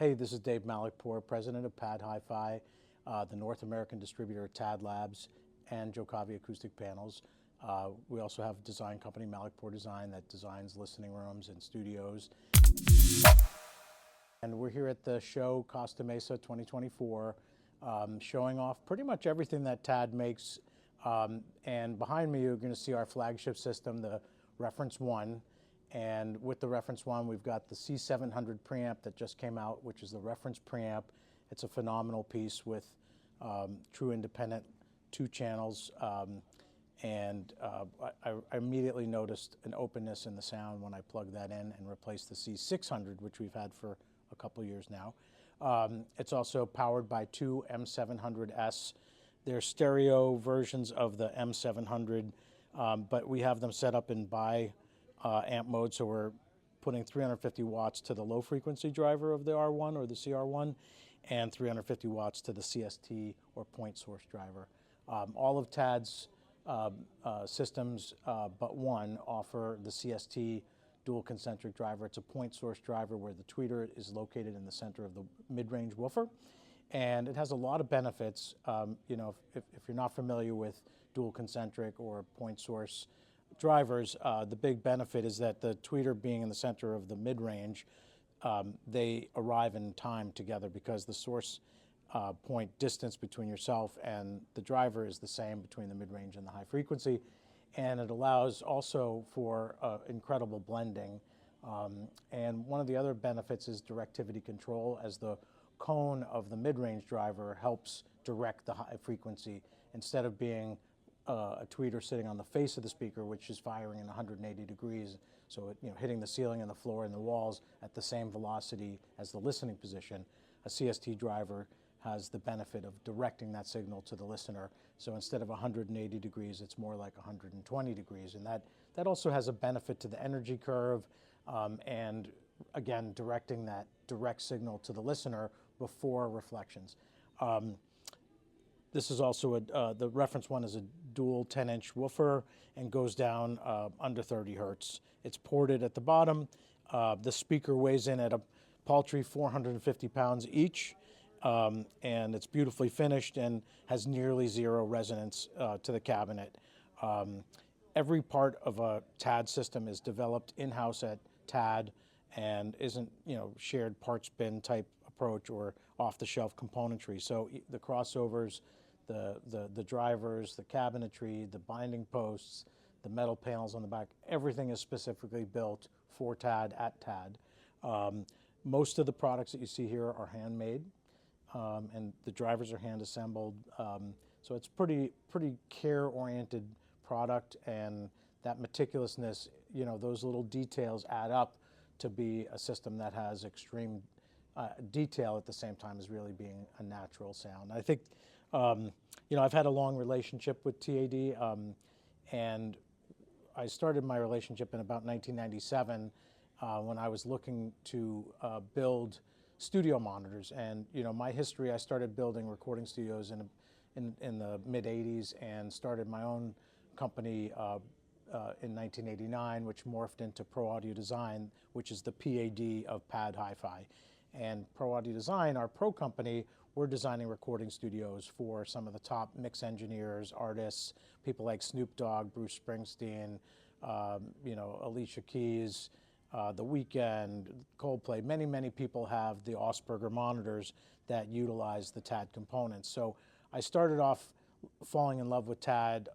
Hey, this is Dave Malekpour, president of PADHi-Fi, the North American distributor of TAD Labs and Jocavi acoustic panels. We also have a design company, Malekpour Design, that designs listening rooms and studios. And we're here at the show Costa Mesa 2024, showing off pretty much everything that TAD makes. And behind me, you're going to see our flagship system, the Reference 1. And with the Reference 1, we've got the C700 Preamp that just came out, which is the Reference Preamp. It's a phenomenal piece with true independent 2 channels. I immediately noticed an openness in the sound when I plugged that in and replaced the C600, which we've had for a couple years now. It's also powered by 2 M700S. They're stereo versions of the M700, but we have them set up in amp mode, so we're putting 350 watts to the low frequency driver of the R1 or the CR1 and 350 watts to the CST or point source driver. All of TAD's systems but one offer the CST dual concentric driver. It's a point source driver where the tweeter is located in the center of the mid-range woofer, and it has a lot of benefits. You know, if you're not familiar with dual concentric or point source drivers, the big benefit is that the tweeter being in the center of the mid-range, they arrive in time together because the source point distance between yourself and the driver is the same between the mid-range and the high frequency, and it allows also for incredible blending. And one of the other benefits is directivity control, as the cone of the mid-range driver helps direct the high frequency instead of being a tweeter sitting on the face of the speaker, which is firing in 180 degrees, so it, hitting the ceiling and the floor and the walls at the same velocity as the listening position. A CST driver has the benefit of directing that signal to the listener. So instead of 180 degrees, it's more like 120 degrees. And that also has a benefit to the energy curve, and again, directing that direct signal to the listener before reflections. This is also the Reference 1 is a dual 10-inch woofer and goes down under 30 hertz. It's ported at the bottom. The speaker weighs in at a paltry 450 pounds each, and it's beautifully finished and has nearly zero resonance to the cabinet. Every part of a TAD system is developed in-house at TAD and isn't, shared parts bin type approach or off-the-shelf componentry. So the crossovers, the drivers, the cabinetry, the binding posts, the metal panels on the back, everything is specifically built for TAD at TAD. Most of the products that you see here are handmade, and the drivers are hand assembled. So it's pretty care-oriented product, and that meticulousness, those little details add up to be a system that has extreme detail at the same time as really being a natural sound. I think, I've had a long relationship with TAD, and I started my relationship in about 1997 when I was looking to build studio monitors. And my history, I started building recording studios in the mid-'80s and started my own company in 1989, which morphed into Pro Audio Design, which is the PAD of PADHi-Fi. And Pro Audio Design, our pro company, we're designing recording studios for some of the top mix engineers, artists, people like Snoop Dogg, Bruce Springsteen, Alicia Keys, The Weeknd, Coldplay. Many people have the Asperger monitors that utilize the TAD components. So I started off falling in love with TAD,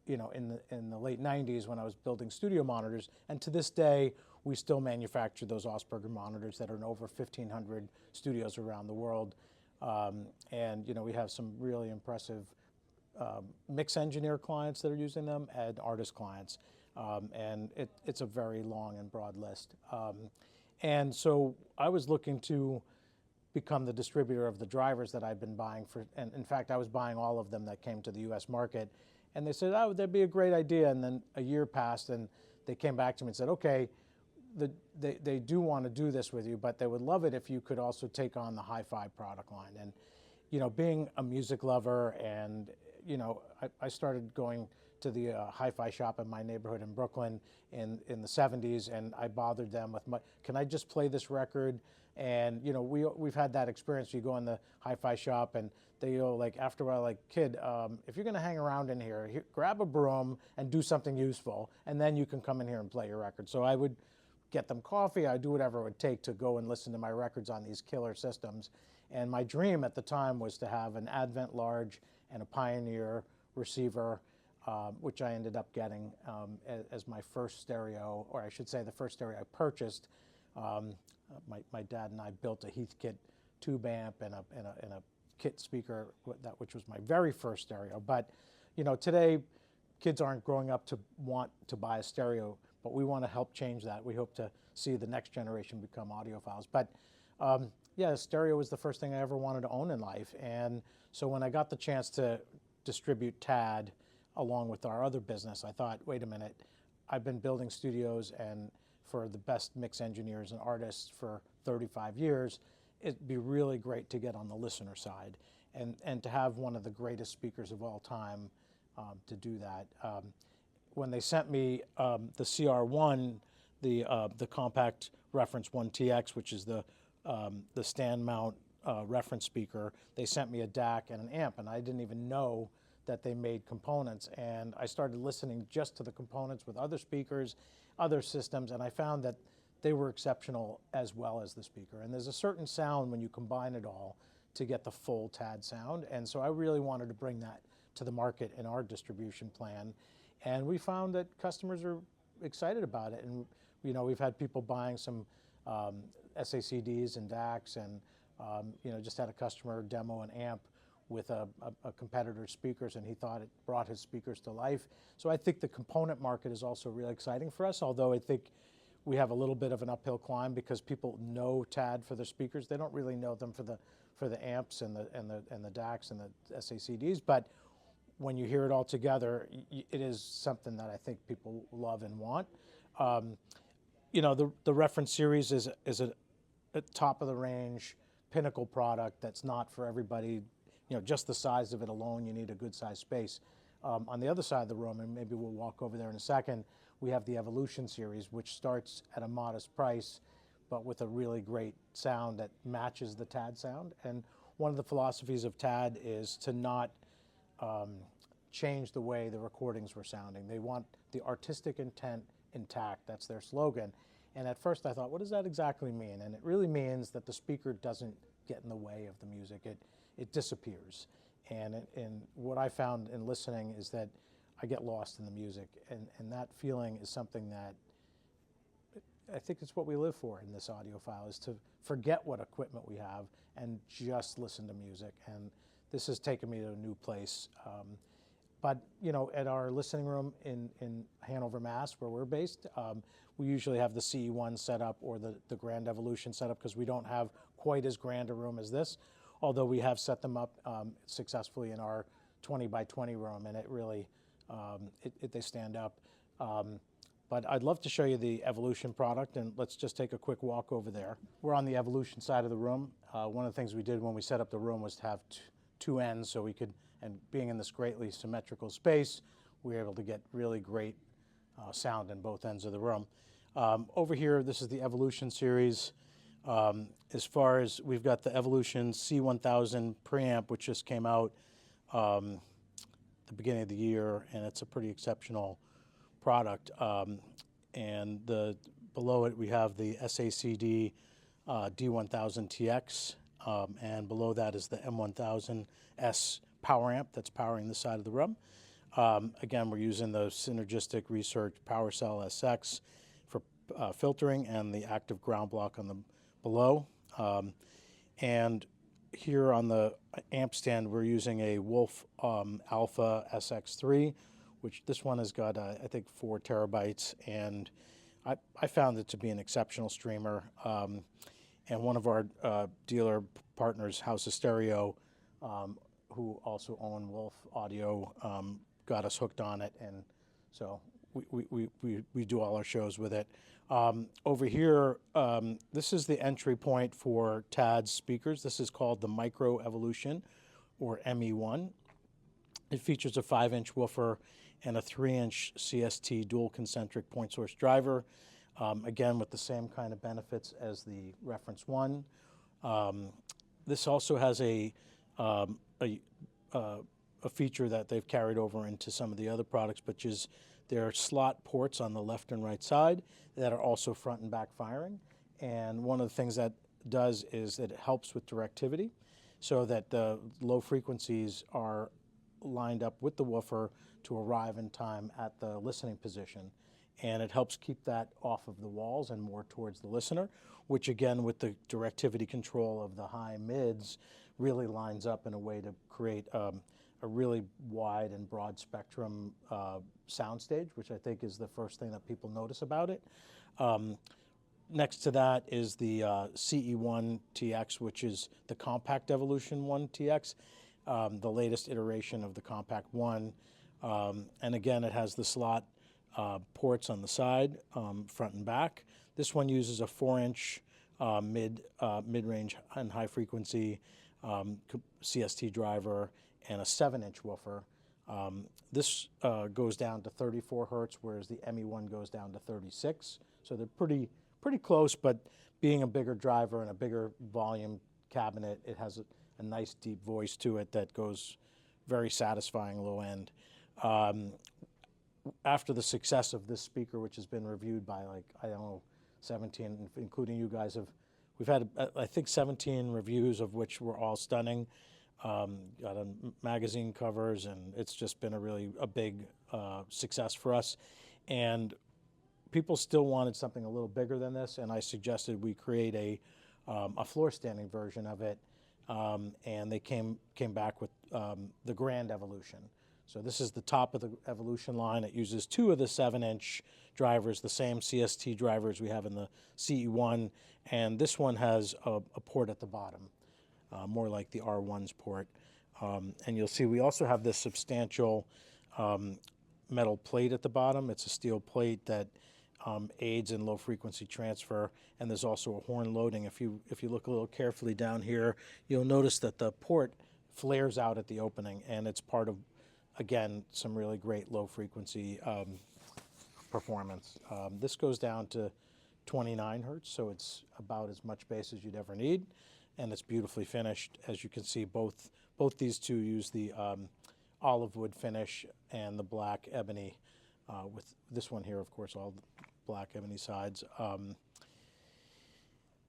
in the late 90s when I was building studio monitors, and to this day, we still manufacture those Asperger monitors that are in over 1,500 studios around the world. And we have some really impressive mix engineer clients that are using them and artist clients. And it's a very long and broad list. And so I was looking to become the distributor of the drivers that I've been buying and in fact, I was buying all of them that came to the US market. And they said, oh, that'd be a great idea. And then a year passed and they came back to me and said, okay, they do want to do this with you, but they would love it if you could also take on the hi-fi product line. And being a music lover, and I started going to the hi-fi shop in my neighborhood in Brooklyn in the 70s, and I bothered them with, can I just play this record And you know, we've had that experience. You go in the hi-fi shop and they go like, after a while, like, kid, if you're gonna hang around in here, grab a broom and do something useful, and then you can come in here and play your record. So I would get them coffee, I'd do whatever it would take to go and listen to my records on these killer systems. And my dream at the time was to have an Advent Large and a Pioneer receiver, which I ended up getting as my first stereo, or I should say the first stereo I purchased. My dad and I built a Heathkit tube amp and a kit speaker, which was my very first stereo. But you know, today kids aren't growing up to want to buy a stereo, but we want to help change that. We hope to see the next generation become audiophiles. But yeah, stereo was the first thing I ever wanted to own in life. And so when I got the chance to distribute TAD along with our other business, I thought, wait a minute, I've been building studios and for the best mix engineers and artists for 35 years, it'd be really great to get on the listener side and to have one of the greatest speakers of all time to do that. When they sent me the CR1, the compact reference 1TX, which is the stand-mount reference speaker, they sent me a DAC and an amp, and I didn't even know that they made components. And I started listening just to the components with other speakers, other systems, and I found that they were exceptional as well as the speaker. And there's a certain sound when you combine it all to get the full TAD sound. And so I really wanted to bring that to the market in our distribution plan. And we found that customers are excited about it. And you know, we've had people buying some SACDs and DACs, and you know, just had a customer demo an amp with a competitor's speakers, and he thought it brought his speakers to life. So I think the component market is also really exciting for us, although I think we have a little bit of an uphill climb because people know TAD for their speakers. They don't really know them for the amps and the DACs and the SACDs, but when you hear it all together, it is something that I think people love and want. You know, the reference series is a top of the range pinnacle product that's not for everybody. You know, just the size of it alone, you need a good sized space. On the other side of the room, and maybe we'll walk over there in a second, we have the Evolution series, which starts at a modest price, but with a really great sound that matches the TAD sound. And one of the philosophies of TAD is to not change the way the recordings were sounding. They want the artistic intent intact. That's their slogan. And at first I thought, what does that exactly mean? And it really means that the speaker doesn't get in the way of the music. It disappears. And what I found in listening is that I get lost in the music. And that feeling is something that I think it's what we live for in this audiophile, is to forget what equipment we have and just listen to music. And this has taken me to a new place. But you know, at our listening room in Hanover, Mass, where we're based, we usually have the CE1 set up or the Grand Evolution set up because we don't have quite as grand a room as this, although we have set them up successfully in our 20 by 20 room, and it really, they stand up. But I'd love to show you the Evolution product, and let's just take a quick walk over there. We're on the Evolution side of the room. One of the things we did when we set up the room was to have two ends so we could, and being in this greatly symmetrical space, we were able to get really great sound in both ends of the room. Over here, this is the Evolution series. As far as, we've got the Evolution C1000 Preamp, which just came out the beginning of the year, and it's a pretty exceptional product. And below it, we have the SACD D1000TX, and below that is the M700S power amp that's powering this side of the room. Again, we're using the Synergistic Research Power Cell SX for filtering, and the active ground block on the below. And here on the amp stand, we're using a Wolf Alpha SX3, which this one has got, I think, 4 terabytes, and I found it to be an exceptional streamer. And one of our dealer partners, House of Stereo, who also own Wolf Audio, got us hooked on it, and so we do all our shows with it. Over here, this is the entry point for TAD speakers. This is called the Micro Evolution, or ME1. It features a 5-inch woofer and a 3-inch CST dual concentric point source driver. again with the same kind of benefits as the reference one. This also has a feature that they've carried over into some of the other products, which is there are slot ports on the left and right side that are also front and back firing. And one of the things that does is that it helps with directivity so that the low frequencies are lined up with the woofer to arrive in time at the listening position. And it helps keep that off of the walls and more towards the listener, which again, with the directivity control of the high mids, really lines up in a way to create a really wide and broad spectrum soundstage, which I think is the first thing that people notice about it. Next to that is the CE1TX, which is the Compact Evolution 1TX, the latest iteration of the Compact 1. And again, it has the slot ports on the side, front and back. This one uses a 4-inch mid-range and high frequency CST driver and a 7-inch woofer. This goes down to 34 hertz, whereas the ME1 goes down to 36. So they're pretty close, but being a bigger driver and a bigger volume cabinet, it has a nice deep voice to it that goes very satisfying low end. After the success of this speaker, which has been reviewed by like, I don't know, 17, including you guys, we've had, I think, 17 reviews, of which were all stunning. Got on magazine covers, and it's just been a big success for us. And people still wanted something a little bigger than this, and I suggested we create a floor standing version of it, and they came back with the Grand Evolution. So this is the top of the Evolution line. It uses 2 of the 7-inch drivers, the same CST drivers we have in the CE1, and this one has a port at the bottom, more like the R1's port. And you'll see we also have this substantial metal plate at the bottom. It's a steel plate that aids in low frequency transfer, and there's also a horn loading. If you look a little carefully down here, you'll notice that the port flares out at the opening, and it's part of, again, some really great low frequency performance. This goes down to 29 hertz, so it's about as much bass as you'd ever need, and it's beautifully finished. As you can see, both these two use the olive wood finish and the black ebony, with this one here, of course, all the black ebony sides.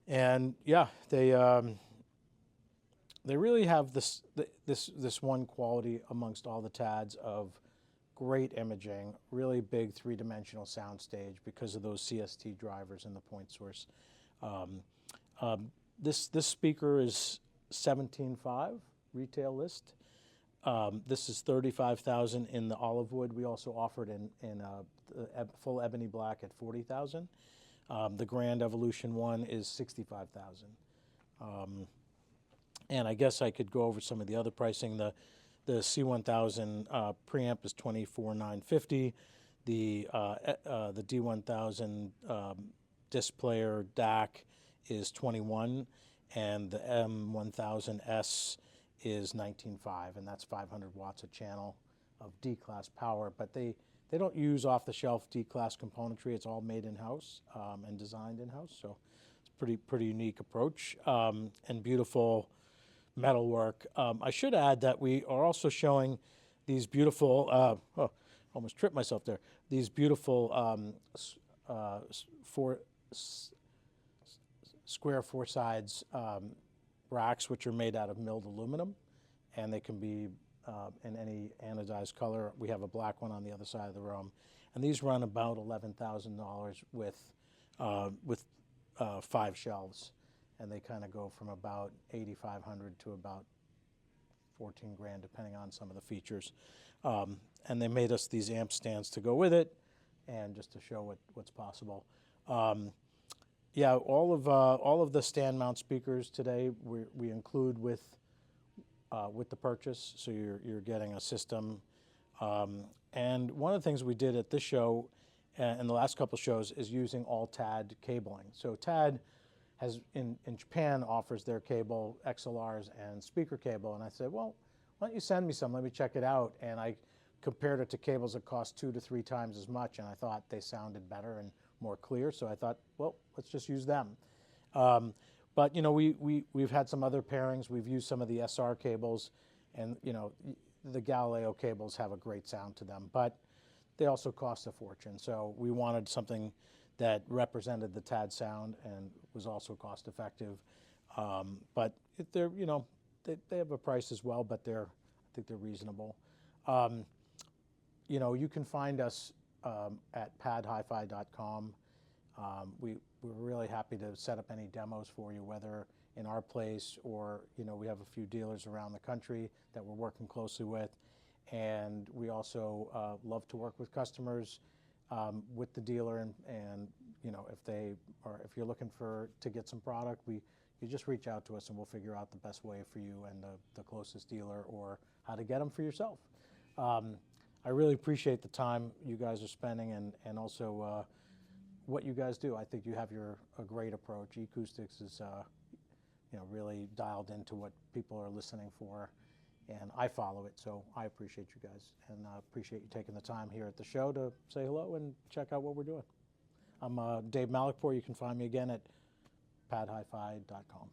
And yeah, they really have this one quality amongst all the TADs of great imaging, really big 3-dimensional soundstage because of those CST drivers and the point source. This speaker is $17,500 retail list. This is $35,000 in the olive wood. We also offered in full ebony black at $40,000. The Grand Evolution one is $65,000. And I guess I could go over some of the other pricing. The C1000 preamp is $24,950. The D1000 disc player DAC is $21,000, and the M700S is $19,500, and that's 500 watts a channel of D-class power. But they don't use off-the-shelf D-class componentry. It's all made in-house and designed in-house, so it's pretty unique approach, and beautiful metalwork. I should add that we are also showing these beautiful, almost tripped myself there, these beautiful square 4 sides racks, which are made out of milled aluminum, and they can be in any anodized color. We have a black one on the other side of the room, and these run about $11,000 with 5 shelves, and they kind of go from about $8,500 to about $14,000, depending on some of the features. And they made us these amp stands to go with it, and just to show what's possible. Yeah, all of the stand mount speakers today we include with the purchase, so you're getting a system. And one of the things we did at this show and the last couple shows is using all TAD cabling. So TAD has in Japan offers their cable, XLRs and speaker cable, and I said, well, why don't you send me some? Let me check it out. And I compared it to cables that cost 2 to 3 times as much, and I thought they sounded better and more clear. So I thought, well, let's just use them. But you know, we've had some other pairings. We've used some of the SR cables, and you know, the Galileo cables have a great sound to them, but they also cost a fortune. So we wanted something that represented the TAD sound and was also cost effective. But if they're, you know, they have a price as well, but I think they're reasonable. You know, you can find us at PADHi-Fi.com. We're really happy to set up any demos for you, whether in our place or, you know, we have a few dealers around the country that we're working closely with. And we also love to work with customers with the dealer, and you know, if you're looking to get some product, you just reach out to us and we'll figure out the best way for you and the closest dealer, or how to get them for yourself. I really appreciate the time you guys are spending, and also what you guys do. I think you have a great approach. Acoustics is you know, really dialed into what people are listening for, and I follow it, so I appreciate you guys, and appreciate you taking the time here at the show to say hello and check out what we're doing. I'm Dave Malekpour. You can find me again at PADHi-Fi.com.